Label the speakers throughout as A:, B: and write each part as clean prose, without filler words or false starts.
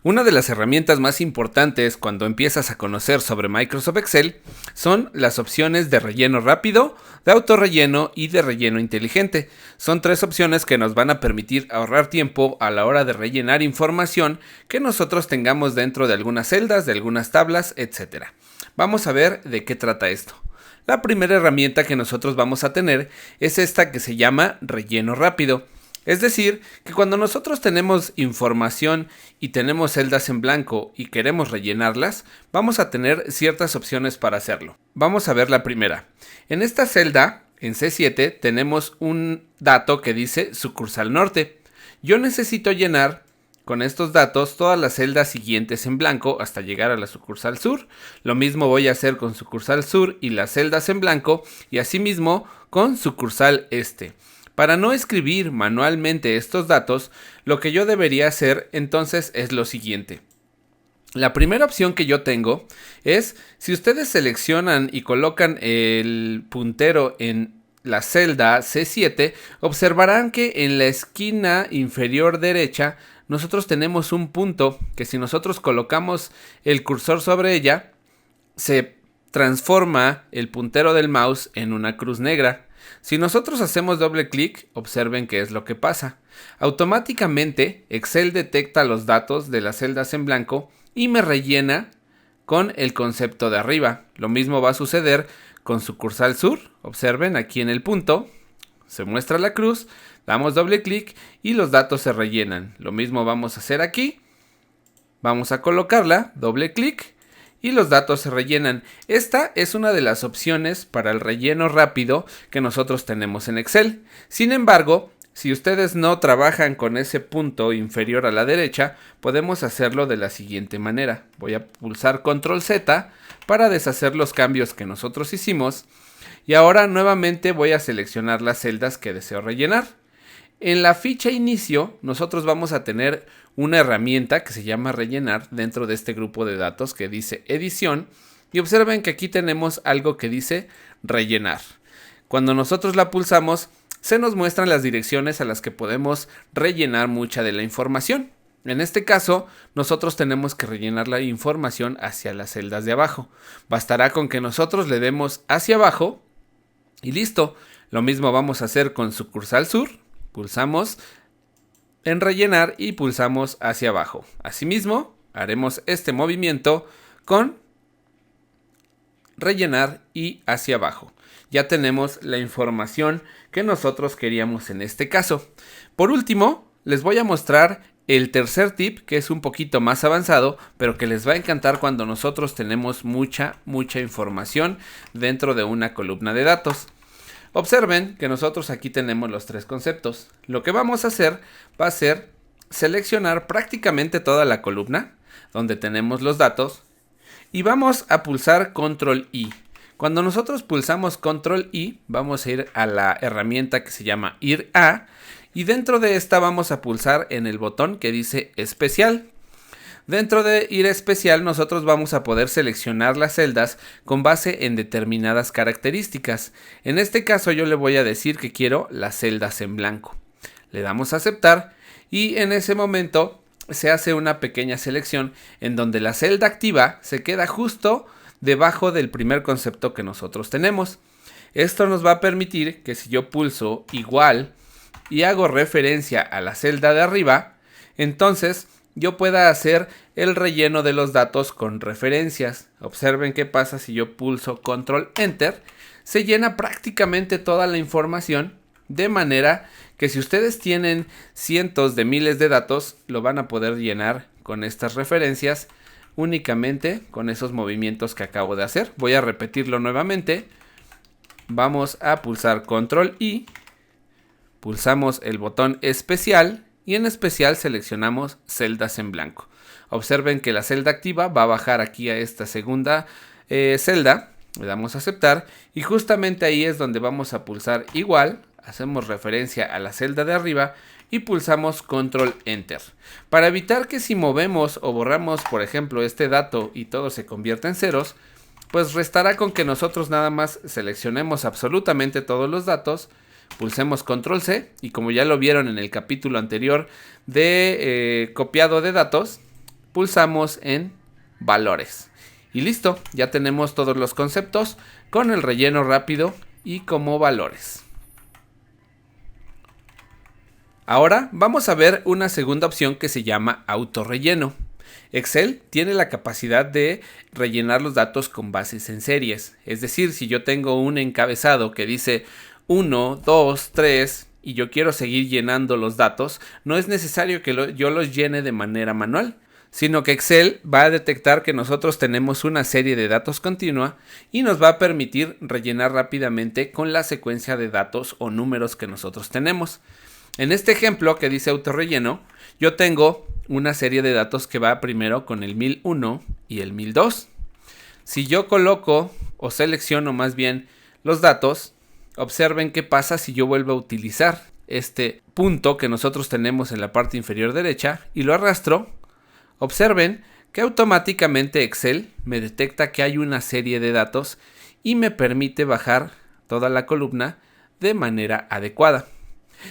A: Una de las herramientas más importantes cuando empiezas a conocer sobre Microsoft Excel son las opciones de relleno rápido, de autorrelleno y de relleno inteligente. Son tres opciones que nos van a permitir ahorrar tiempo a la hora de rellenar información que nosotros tengamos dentro de algunas celdas, de algunas tablas, etc. Vamos a ver de qué trata esto. La primera herramienta que nosotros vamos a tener es esta que se llama relleno rápido. Es decir, que cuando nosotros tenemos información y tenemos celdas en blanco y queremos rellenarlas, vamos a tener ciertas opciones para hacerlo. Vamos a ver la primera. En esta celda, en C7, tenemos un dato que dice sucursal norte. Yo necesito llenar con estos datos todas las celdas siguientes en blanco hasta llegar a la sucursal sur. Lo mismo voy a hacer con sucursal sur y las celdas en blanco y asimismo con sucursal este. Para no escribir manualmente estos datos, lo que yo debería hacer entonces es lo siguiente. La primera opción que yo tengo es, si ustedes seleccionan y colocan el puntero en la celda C7, observarán que en la esquina inferior derecha nosotros tenemos un punto que si nosotros colocamos el cursor sobre ella, se transforma el puntero del mouse en una cruz negra. Si nosotros hacemos doble clic, observen qué es lo que pasa. Automáticamente Excel detecta los datos de las celdas en blanco y me rellena con el concepto de arriba. Lo mismo va a suceder con sucursal sur. Observen aquí en el punto, se muestra la cruz, damos doble clic y los datos se rellenan. Lo mismo vamos a hacer aquí. Vamos a colocarla, doble clic, y los datos se rellenan. Esta es una de las opciones para el relleno rápido que nosotros tenemos en Excel. Sin embargo, si ustedes no trabajan con ese punto inferior a la derecha, podemos hacerlo de la siguiente manera. Voy a pulsar Control Z para deshacer los cambios que nosotros hicimos. Y ahora nuevamente voy a seleccionar las celdas que deseo rellenar. En la ficha inicio, nosotros vamos a tener una herramienta que se llama rellenar dentro de este grupo de datos que dice edición. Y observen que aquí tenemos algo que dice rellenar. Cuando nosotros la pulsamos, se nos muestran las direcciones a las que podemos rellenar mucha de la información. En este caso, nosotros tenemos que rellenar la información hacia las celdas de abajo. Bastará con que nosotros le demos hacia abajo y listo. Lo mismo vamos a hacer con sucursal sur. Pulsamos en rellenar y pulsamos hacia abajo. Asimismo, haremos este movimiento con rellenar y hacia abajo. Ya tenemos la información que nosotros queríamos en este caso. Por último, les voy a mostrar el tercer tip, que es un poquito más avanzado, pero que les va a encantar cuando nosotros tenemos mucha información dentro de una columna de datos. Observen que nosotros aquí tenemos los tres conceptos. Lo que vamos a hacer va a ser seleccionar prácticamente toda la columna donde tenemos los datos y vamos a pulsar Control I. Cuando nosotros pulsamos Control I, vamos a ir a la herramienta que se llama Ir a, y dentro de esta vamos a pulsar en el botón que dice Especial. Dentro de Ir Especial nosotros vamos a poder seleccionar las celdas con base en determinadas características. En este caso yo le voy a decir que quiero las celdas en blanco. Le damos a aceptar y en ese momento se hace una pequeña selección en donde la celda activa se queda justo debajo del primer concepto que nosotros tenemos. Esto nos va a permitir que si yo pulso igual y hago referencia a la celda de arriba, entonces yo pueda hacer el relleno de los datos con referencias. Observen qué pasa si yo pulso Control Enter. Se llena prácticamente toda la información, de manera que si ustedes tienen cientos de miles de datos, lo van a poder llenar con estas referencias únicamente con esos movimientos que acabo de hacer. Voy a repetirlo nuevamente. Vamos a pulsar Control I. Pulsamos el botón especial. Y en especial seleccionamos celdas en blanco. Observen que la celda activa va a bajar aquí a esta segunda celda. Le damos a aceptar y justamente ahí es donde vamos a pulsar igual. Hacemos referencia a la celda de arriba y pulsamos Control Enter. Para evitar que si movemos o borramos, por ejemplo, este dato y todo se convierta en ceros, pues restará con que nosotros nada más seleccionemos absolutamente todos los datos. Pulsemos Control C y como ya lo vieron en el capítulo anterior de copiado de datos, pulsamos en valores. Y listo, ya tenemos todos los conceptos con el relleno rápido y como valores. Ahora vamos a ver una segunda opción que se llama autorrelleno. Excel tiene la capacidad de rellenar los datos con bases en series. Es decir, si yo tengo un encabezado que dice 1, 2, 3 y yo quiero seguir llenando los datos, no es necesario que yo los llene de manera manual, sino que Excel va a detectar que nosotros tenemos una serie de datos continua y nos va a permitir rellenar rápidamente con la secuencia de datos o números que nosotros tenemos. En este ejemplo que dice autorrelleno, yo tengo una serie de datos que va primero con el 1001 y el 1002. Si yo coloco o selecciono más bien los datos, observen qué pasa si yo vuelvo a utilizar este punto que nosotros tenemos en la parte inferior derecha y lo arrastro. Observen que automáticamente Excel me detecta que hay una serie de datos y me permite bajar toda la columna de manera adecuada.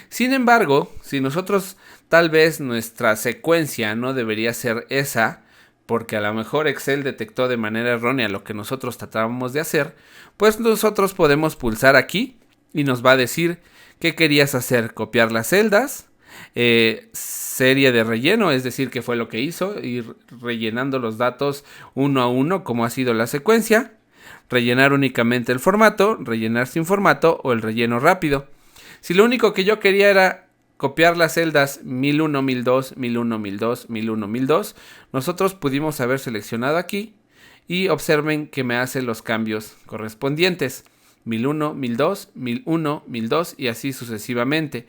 A: Sin embargo, si nosotros tal vez nuestra secuencia no debería ser esa, porque a lo mejor Excel detectó de manera errónea lo que nosotros tratábamos de hacer, pues nosotros podemos pulsar aquí y nos va a decir qué querías hacer, copiar las celdas, serie de relleno, es decir, qué fue lo que hizo, ir rellenando los datos uno a uno como ha sido la secuencia, rellenar únicamente el formato, rellenar sin formato o el relleno rápido. Si lo único que yo quería era copiar las celdas 1001, 1002, 1001, 1002, 1001, 1002, nosotros pudimos haber seleccionado aquí y observen que me hace los cambios correspondientes. 1001, 1002, 1001, 1002 y así sucesivamente.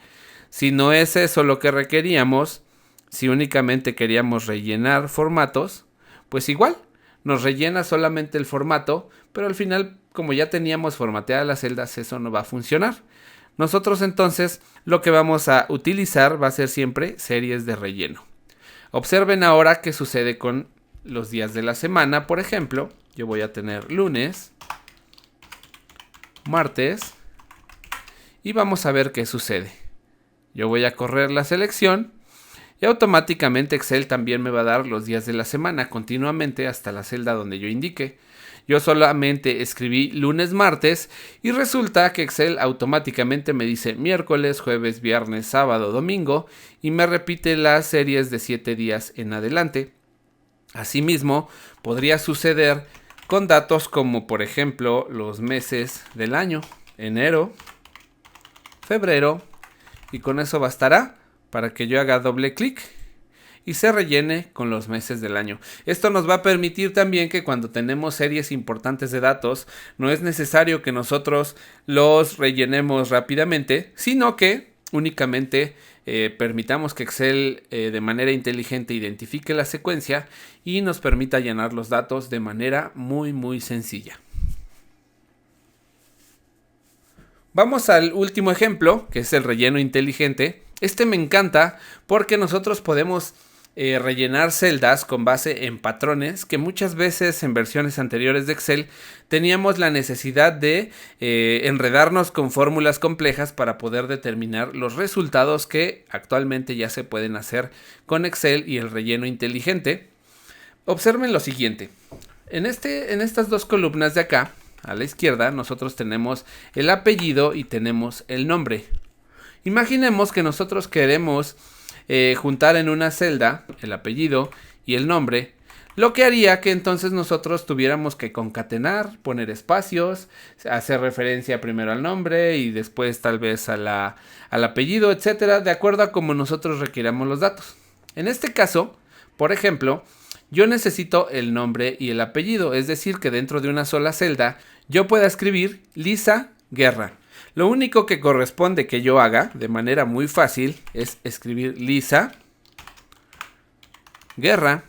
A: Si no es eso lo que requeríamos, si únicamente queríamos rellenar formatos, pues igual, nos rellena solamente el formato, pero al final, como ya teníamos formateadas las celdas, eso no va a funcionar. Nosotros entonces lo que vamos a utilizar va a ser siempre series de relleno. Observen ahora qué sucede con los días de la semana. Por ejemplo, yo voy a tener lunes, martes y vamos a ver qué sucede. Yo voy a correr la selección y automáticamente Excel también me va a dar los días de la semana continuamente hasta la celda donde yo indique. Yo solamente escribí lunes, martes y resulta que Excel automáticamente me dice miércoles, jueves, viernes, sábado, domingo y me repite las series de 7 días en adelante. Asimismo, podría suceder con datos como por ejemplo los meses del año, enero, febrero, y con eso bastará para que yo haga doble clic y se rellene con los meses del año. Esto nos va a permitir también que cuando tenemos series importantes de datos, no es necesario que nosotros los rellenemos rápidamente, sino que únicamente permitamos que Excel de manera inteligente identifique la secuencia y nos permita llenar los datos de manera muy sencilla. Vamos al último ejemplo, que es el relleno inteligente. Este me encanta porque nosotros podemos rellenar celdas con base en patrones que muchas veces en versiones anteriores de Excel teníamos la necesidad de enredarnos con fórmulas complejas para poder determinar los resultados que actualmente ya se pueden hacer con Excel y el relleno inteligente. Observen lo siguiente. En estas dos columnas de acá, a la izquierda, nosotros tenemos el apellido y tenemos el nombre. Imaginemos que nosotros queremos juntar en una celda el apellido y el nombre, lo que haría que entonces nosotros tuviéramos que concatenar, poner espacios, hacer referencia primero al nombre y después tal vez al apellido, etcétera, de acuerdo a cómo nosotros requiramos los datos. En este caso, por ejemplo, yo necesito el nombre y el apellido, es decir, que dentro de una sola celda yo pueda escribir Lisa Guerra. Lo único que corresponde que yo haga de manera muy fácil es escribir Lisa Guerra.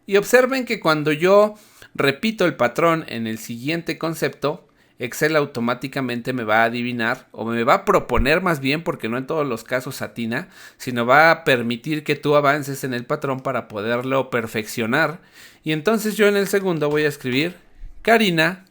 A: Y observen que cuando yo repito el patrón en el siguiente concepto, Excel automáticamente me va a adivinar o me va a proponer más bien, porque no en todos los casos atina, sino va a permitir que tú avances en el patrón para poderlo perfeccionar. Y entonces yo en el segundo voy a escribir Karina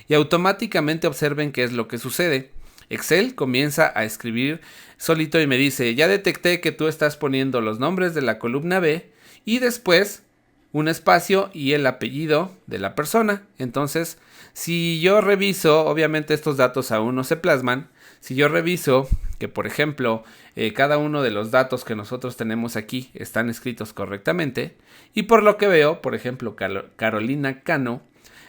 A: y automáticamente observen qué es lo que sucede. Excel comienza a escribir solito y me dice, ya detecté que tú estás poniendo los nombres de la columna B y después un espacio y el apellido de la persona. Entonces, si yo reviso, obviamente estos datos aún no se plasman. Si yo reviso que, por ejemplo, cada uno de los datos que nosotros tenemos aquí están escritos correctamente, y por lo que veo, por ejemplo, Carolina Cano,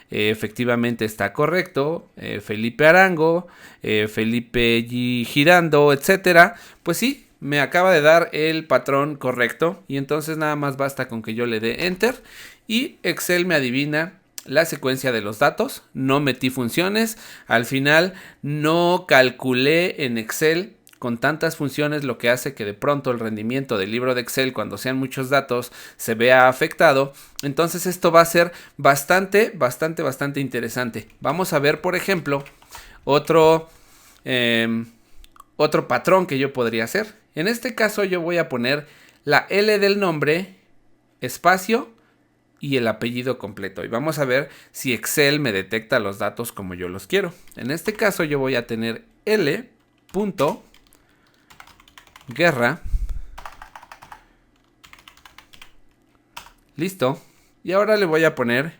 A: efectivamente está correcto, Felipe Arango, Felipe G. Girando, etcétera, pues sí, me acaba de dar el patrón correcto, y entonces nada más basta con que yo le dé enter y Excel me adivina la secuencia de los datos. No metí funciones, al final no calculé en Excel con tantas funciones, lo que hace que de pronto el rendimiento del libro de Excel, cuando sean muchos datos, se vea afectado. Entonces esto va a ser bastante interesante. Vamos a ver, por ejemplo, otro patrón que yo podría hacer. En este caso yo voy a poner la L del nombre, espacio y el apellido completo. Y vamos a ver si Excel me detecta los datos como yo los quiero. En este caso yo voy a tener L.Guerra. Listo. Y ahora le voy a poner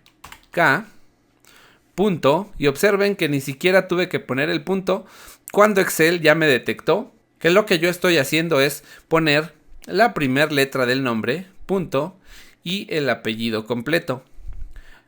A: K. Punto. Y observen que ni siquiera tuve que poner el punto cuando Excel ya me detectó que lo que yo estoy haciendo es poner la primera letra del nombre, punto, y el apellido completo.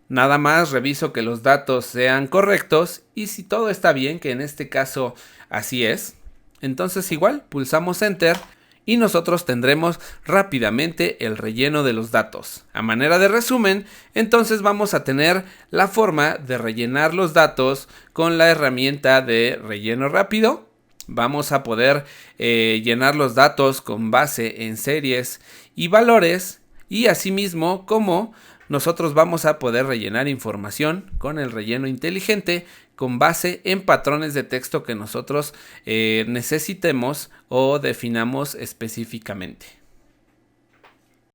A: Nada más reviso que los datos sean correctos y si todo está bien, que en este caso así es, entonces igual pulsamos enter y nosotros tendremos rápidamente el relleno de los datos. A manera de resumen, entonces vamos a tener la forma de rellenar los datos con la herramienta de relleno rápido. Vamos a poder llenar los datos con base en series y valores, y asimismo como nosotros vamos a poder rellenar información con el relleno inteligente con base en patrones de texto que nosotros necesitemos o definamos específicamente.